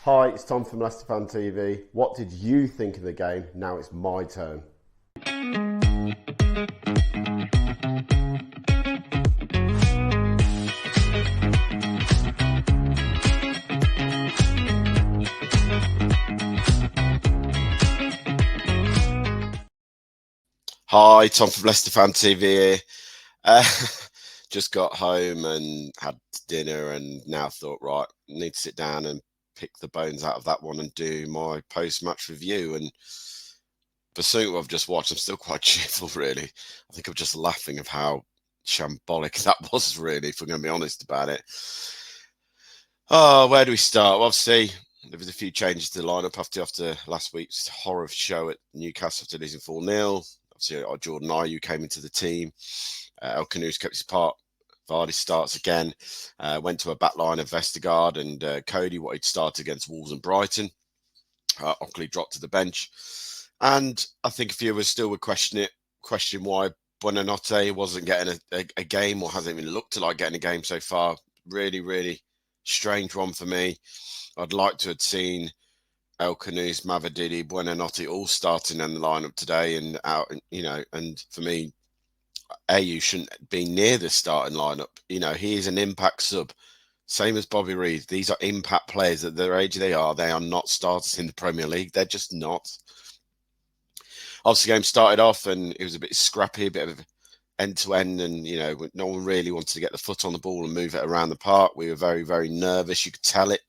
Hi, it's Tom from Leicester Fan TV. What did you think of the game? Now it's my turn. Hi, Tom from Leicester Fan TV here. Uh, just got home and had dinner and now thought, right, need to sit down and pick the bones out of that one and do my post-match review. And pursuant what I've just watched, I'm still quite cheerful, really. I think I'm just laughing of how shambolic that was, really, if we're going to be honest about it. Oh, where do we start? Well, obviously, there was a few changes to the lineup after last week's horror show at Newcastle after losing 4-0. Obviously, Jordan Ayew came into the team. El Khanous kept his part. Vardy starts again. Went to a back line of Vestergaard and Cody, what he'd start against Wolves and Brighton. Ockley dropped to the bench. And I think a few of us still would question why Buonanotte wasn't getting a game or hasn't even looked like getting a game so far. Really, really strange one for me. I'd like to have seen El Khanous, Mavididi, Buonanotte all starting in the lineup today and out, and for me, Ayew shouldn't be near the starting lineup. He is an impact sub, same as Bobby Reid. These are impact players at their age they are not starters in the Premier League. They're just not. Obviously, the game started off and it was a bit scrappy, a bit of end to end, and no one really wanted to get the foot on the ball and move it around the park. We were very, very nervous. You could tell it.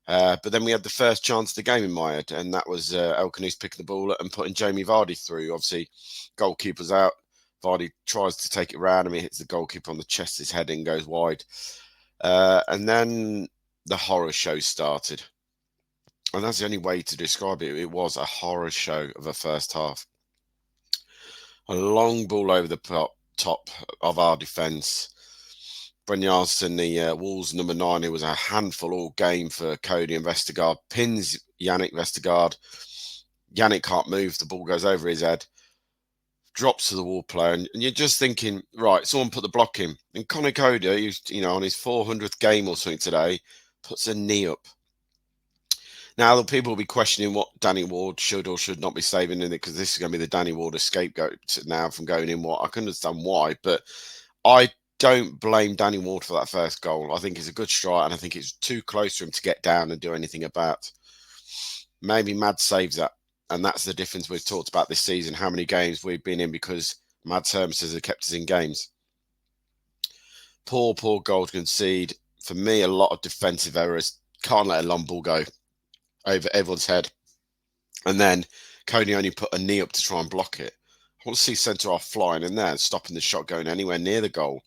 But then we had the first chance of the game in my head, and that was El Khanous picking the ball up and putting Jamie Vardy through. Obviously, goalkeeper's out. Vardy tries to take it round him. He hits the goalkeeper on the chest, his head and goes wide. And then the horror show started. And that's the only way to describe it. It was a horror show of a first half. A long ball over the top of our defence. Brynjarsen, the Wolves number 9, who was a handful all game for Cody and Vestergaard, pins Yannick Vestergaard. Yannick can't move. The ball goes over his head. Drops to the wall player, and you're just thinking, right, someone put the block in. And Conor Cody, who's on his 400th game or something today, puts a knee up. Now, the people will be questioning what Danny Ward should or should not be saving in it, because this is going to be the Danny Ward scapegoat now from going in. I can understand why, but I don't blame Danny Ward for that first goal. I think it's a good strike, and I think it's too close to him to get down and do anything about. Maybe Mad saves that. And that's the difference we've talked about this season, how many games we've been in because Mad services have kept us in games. Poor goal to concede. For me, a lot of defensive errors. Can't let a long ball go over everyone's head. And then Cody only put a knee up to try and block it. I want to see centre-half flying in there and stopping the shot going anywhere near the goal.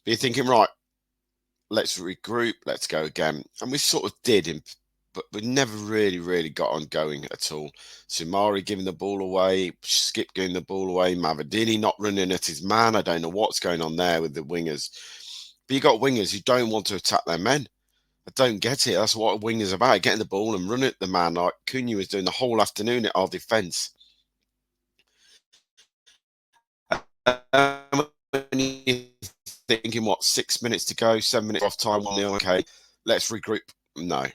But you're thinking, right, let's regroup, let's go again. And we sort of did but we never really got on going at all. Sumari giving the ball away, Skip giving the ball away, Mavididi not running at his man. I don't know what's going on there with the wingers. But you got wingers who don't want to attack their men. I don't get it. That's what a winger's about, getting the ball and running at the man like Cunha was doing the whole afternoon at our defence. When you're thinking, 6 minutes to go, 7 minutes off time, 1-0, okay, let's regroup. No.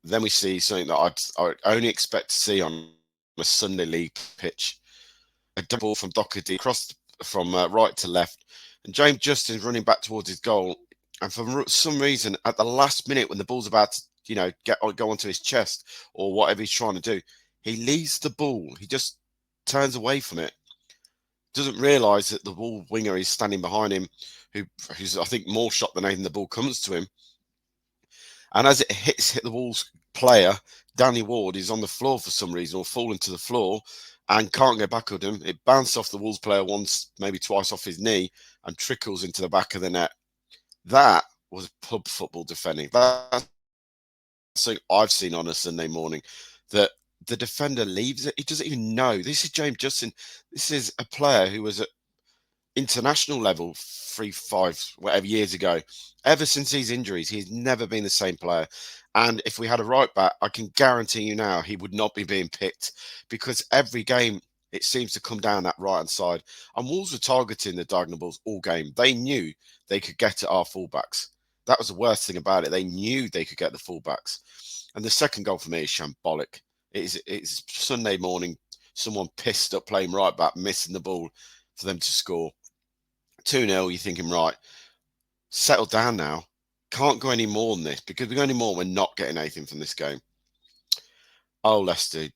Then we see something that I'd only expect to see on a Sunday league pitch. A double from Doherty across from right to left. And James Justin's running back towards his goal. And for some reason, at the last minute when the ball's about to, go onto his chest or whatever he's trying to do, he leaves the ball. He just turns away from it. Doesn't realise that the ball winger is standing behind him, who's, I think, more shot than anything. The ball comes to him. And as it hit the Wolves player, Danny Ward is on the floor for some reason or falling to the floor and can't get back at him. It bounced off the Wolves player once, maybe twice off his knee and trickles into the back of the net. That was pub football defending. That's something I've seen on a Sunday morning, that the defender leaves it. He doesn't even know. This is James Justin. This is a player who was at international level 3-5 whatever years ago. Ever since these injuries, he's never been the same player. And if we had a right back, I can guarantee you now he would not be being picked, because every game it seems to come down that right hand side. And Wolves were targeting the diagonal balls all game. They knew they could get at our fullbacks. That was the worst thing about it. They knew they could get the fullbacks. And the second goal for me is shambolic. It's Sunday morning, someone pissed up playing right back, missing the ball for them to score. 2-0, you're thinking, right, settle down now. Can't go any more than this, because if we go any more, we're not getting anything from this game. Oh, Leicester,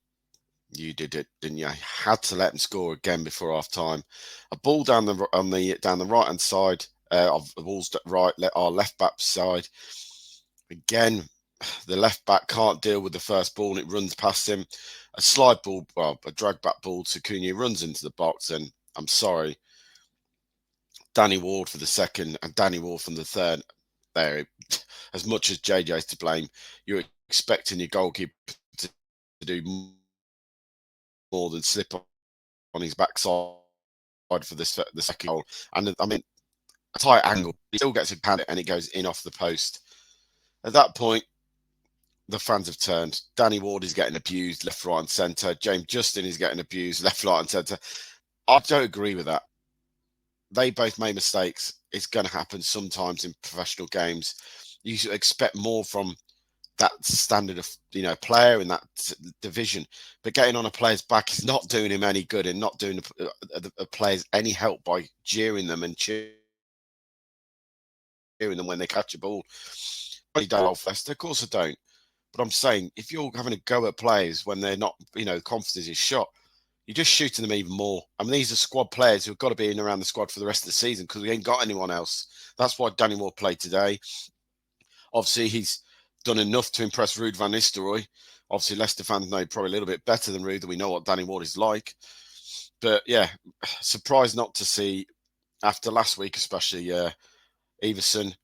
you did it, didn't you? Had to let them score again before half time. A ball down the right hand side of the Wolves' right, our left back side. Again, the left back can't deal with the first ball and it runs past him. A slide ball, well, a drag back ball to Cunha, runs into the box, and I'm sorry, Danny Ward for the second and Danny Ward from the third. There, as much as JJ's to blame, you're expecting your goalkeeper to do more than slip on his backside for the second goal. And I mean, a tight angle, he still gets a panic and it goes in off the post. At that point, the fans have turned. Danny Ward is getting abused left, right, and centre. James Justin is getting abused left, right, and centre. I don't agree with that. They both made mistakes. It's going to happen sometimes in professional games. You should expect more from that standard of player in that division, but getting on a player's back is not doing him any good and not doing the players any help by jeering them and cheering them when they catch a ball. I don't, Leicester, of course I don't. But I'm saying, if you're having a go at players when they're not, confidence is shot, you're just shooting them even more. I mean, these are squad players who've got to be in around the squad for the rest of the season because we ain't got anyone else. That's why Danny Ward played today. Obviously, he's done enough to impress Ruud van Nistelrooy. Obviously, Leicester fans know probably a little bit better than Ruud, that we know what Danny Ward is like. But yeah, surprised not to see, after last week especially, Everson.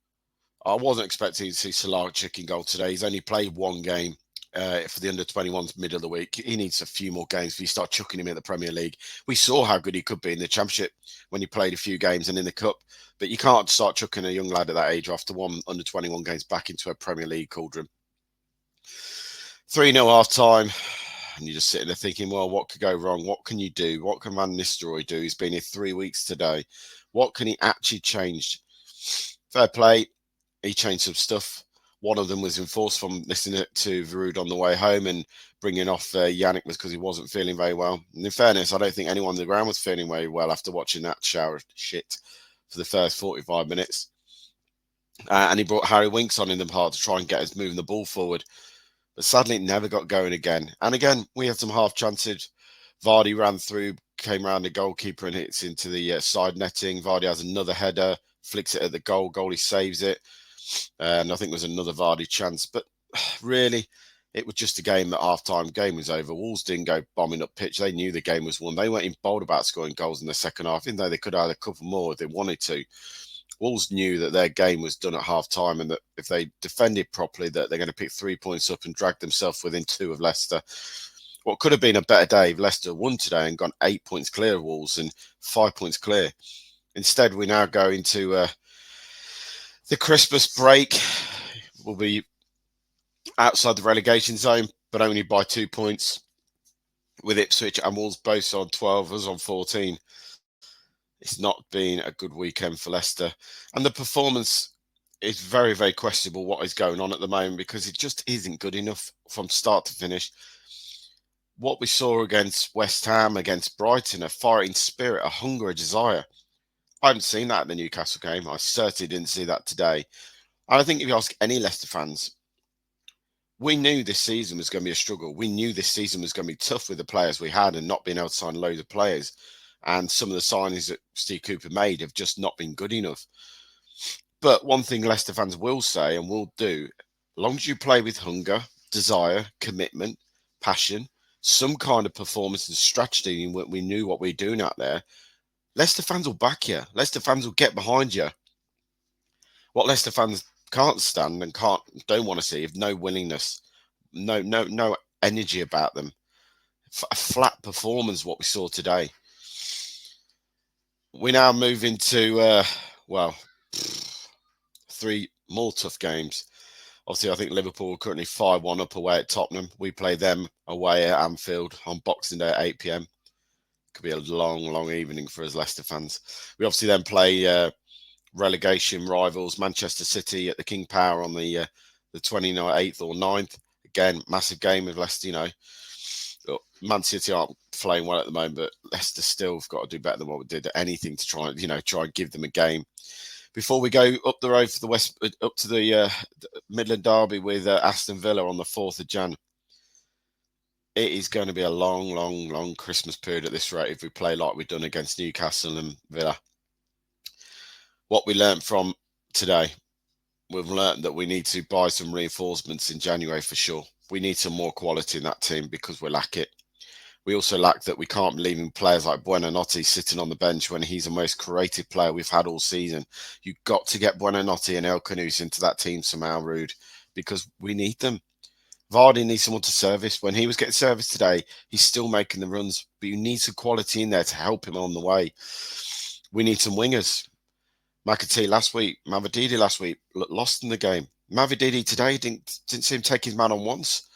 I wasn't expecting to see Salah chicken goal today. He's only played one game for the under-21s middle of the week. He needs a few more games before you start chucking him in the Premier League. We saw how good he could be in the Championship when he played a few games and in the Cup. But you can't start chucking a young lad at that age after one under-21 games back into a Premier League cauldron. 3-0 half-time. And you're just sitting there thinking, well, what could go wrong? What can you do? What can Van Nistelrooy do? He's been here 3 weeks today. What can he actually change? Fair play. He changed some stuff. One of them was enforced from listening to Ruud on the way home and bringing off Yannick was because he wasn't feeling very well. And in fairness, I don't think anyone on the ground was feeling very well after watching that shower of shit for the first 45 minutes. And he brought Harry Winks on in the part to try and get us moving the ball forward. But sadly, it never got going again. And again, we had some half chances. Vardy ran through, came around the goalkeeper and hits into the side netting. Vardy has another header, flicks it at the goal. Goalie saves it. And I think there was another Vardy chance. But really, it was just a game at half-time. Game was over. Wolves didn't go bombing up pitch. They knew the game was won. They weren't even bold about scoring goals in the second half, even though they could have had a couple more if they wanted to. Wolves knew that their game was done at half-time and that if they defended properly, that they're going to pick 3 points up and drag themselves within 2 of Leicester. What could have been a better day if Leicester won today and gone 8 points clear of Wolves and 5 points clear. Instead, we now go into the Christmas break. We'll be outside the relegation zone, but only by 2 points, with Ipswich and Wolves both on 12, us on 14. It's not been a good weekend for Leicester. And the performance is very, very questionable what is going on at the moment because it just isn't good enough from start to finish. What we saw against West Ham, against Brighton, a fighting spirit, a hunger, a desire. I haven't seen that in the Newcastle game. I certainly didn't see that today. And I think if you ask any Leicester fans, we knew this season was going to be a struggle. We knew this season was going to be tough with the players we had and not being able to sign loads of players. And some of the signings that Steve Cooper made have just not been good enough. But one thing Leicester fans will say and will do, as long as you play with hunger, desire, commitment, passion, some kind of performance and strategy, and we knew what we were doing out there, Leicester fans will back you. Leicester fans will get behind you. What Leicester fans can't stand and don't want to see is no willingness, no energy about them. A flat performance, what we saw today. We now move into 3 more tough games. Obviously, I think Liverpool are currently 5-1 up away at Tottenham. We play them away at Anfield on Boxing Day at 8 p.m. Could be a long, long evening for us Leicester fans. We obviously then play relegation rivals, Manchester City at the King Power on the 28th or 9th. Again, massive game with Leicester, Man City aren't playing well at the moment, but Leicester still have got to do better than what we did. Anything to try and give them a game. Before we go up the road for up to the Midland Derby with Aston Villa on the 4th of Jan. It is going to be a long, long, long Christmas period at this rate if we play like we've done against Newcastle and Villa. What we learned from today, we've learned that we need to buy some reinforcements in January for sure. We need some more quality in that team because we lack it. We also lack that we can't be leaving players like Buonanotte sitting on the bench when he's the most creative player we've had all season. You've got to get Buonanotte and El Khanous into that team somehow, Rude, because we need them. Vardy needs someone to service. When he was getting service today, he's still making the runs, but you need some quality in there to help him on the way. We need some wingers. McAtee last week, Mavididi last week, lost in the game. Mavididi today didn't see him take his man on once.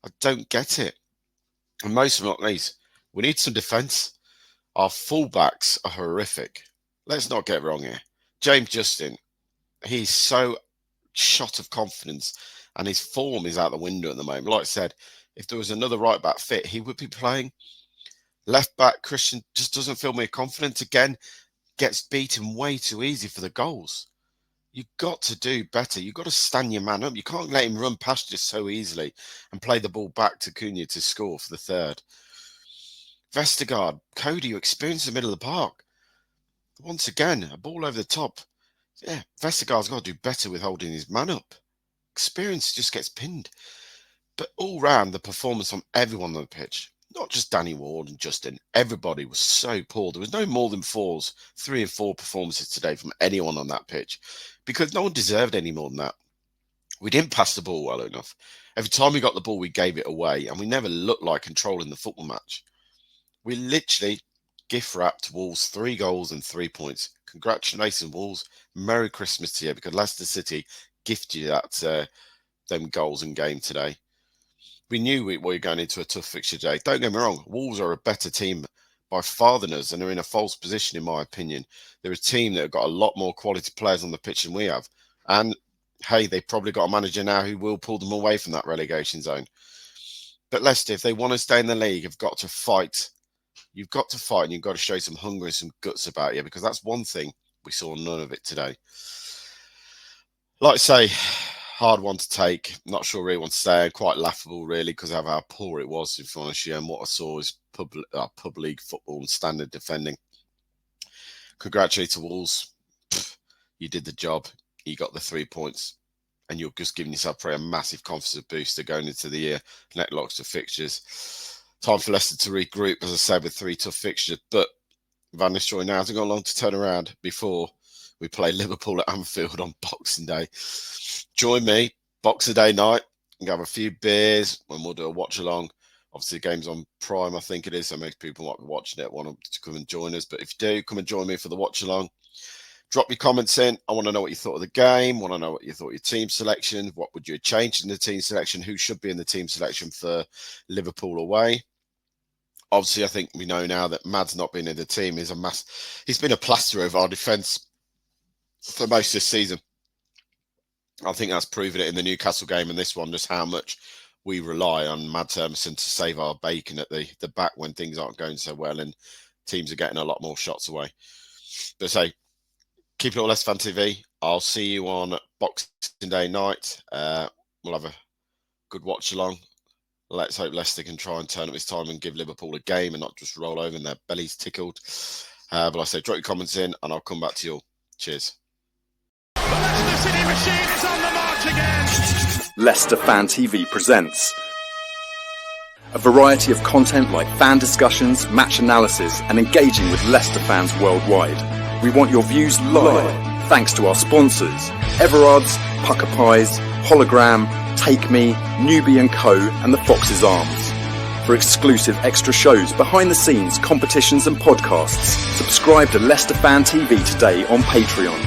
I don't get it. And most of not least, we need some defence. Our fullbacks are horrific. Let's not get wrong here. James Justin, he's so shot of confidence and his form is out the window at the moment. Like I said, if there was another right back fit, he would be playing. Left back, Christian just doesn't feel me confident. Again, gets beaten way too easy for the goals. You've got to do better. You've got to stand your man up. You can't let him run past you so easily and play the ball back to Cunha to score for the third. Vestergaard, Cody, you experience the middle of the park. Once again, a ball over the top. Yeah, Vestergaard's got to do better with holding his man up. Experience just gets pinned. But all round, the performance from everyone on the pitch, not just Danny Ward and Justin, everybody was so poor. There was no more than 3 and 4 performances today from anyone on that pitch because no one deserved any more than that. We didn't pass the ball well enough. Every time we got the ball, we gave it away and we never looked like controlling the football match. We literally gift-wrapped Wolves 3 goals and 3 points. Congratulations, Wolves. Merry Christmas to you because Leicester City gifted you them goals and game today. We knew we were going into a tough fixture today. Don't get me wrong, Wolves are a better team by far than us and are in a false position, in my opinion. They're a team that have got a lot more quality players on the pitch than we have. And, hey, they've probably got a manager now who will pull them away from that relegation zone. But Leicester, if they want to stay in the league, have got to fight. You've got to fight and you've got to show some hunger and some guts about you because that's one thing. We saw none of it today. Like I say, hard one to take. Not sure really want to say. Quite laughable, really, because of how poor it was, if I'm honest. And what I saw is pub league football and standard defending. Congratulations to Wolves. You did the job. You got the 3 points. And you're just giving yourself probably a massive confidence booster going into the year. Next lots of fixtures. Time for Leicester to regroup, as I said, with 3 tough fixtures. But Van Nistelrooy now hasn't got long to turn around before we play Liverpool at Anfield on Boxing Day. Join me, Boxing Day night, and have a few beers when we'll do a watch-along. Obviously, the game's on Prime, I think it is, so most people might be watching it, want to come and join us. But if you do, come and join me for the watch-along. Drop your comments in. I want to know what you thought of the game. I want to know what you thought of your team selection. What would you have changed in the team selection? Who should be in the team selection for Liverpool away? Obviously, I think we know now that Mad's not been in the team. He's been a plaster over our defence for most of this season. I think that's proven it in the Newcastle game and this one, just how much we rely on Mads Hermansen to save our bacon at the back when things aren't going so well and teams are getting a lot more shots away. But say, keep it all Leicester Fan TV. I'll see you on Boxing Day night. We'll have a good watch along. Let's hope Leicester can try and turn up this time and give Liverpool a game and not just roll over and their bellies tickled. But I say, drop your comments in and I'll come back to you all. Cheers. The Leicester City machine is on the march again. Leicester Fan TV presents a variety of content like fan discussions, match analysis, and engaging with Leicester fans worldwide. We want your views live, thanks to our sponsors, Everard's, Pucker Pies, Hologram, Take Me, Newbie & Co, and the Fox's Arms. For exclusive extra shows, behind the scenes, competitions and podcasts, subscribe to Leicester Fan TV today on Patreon.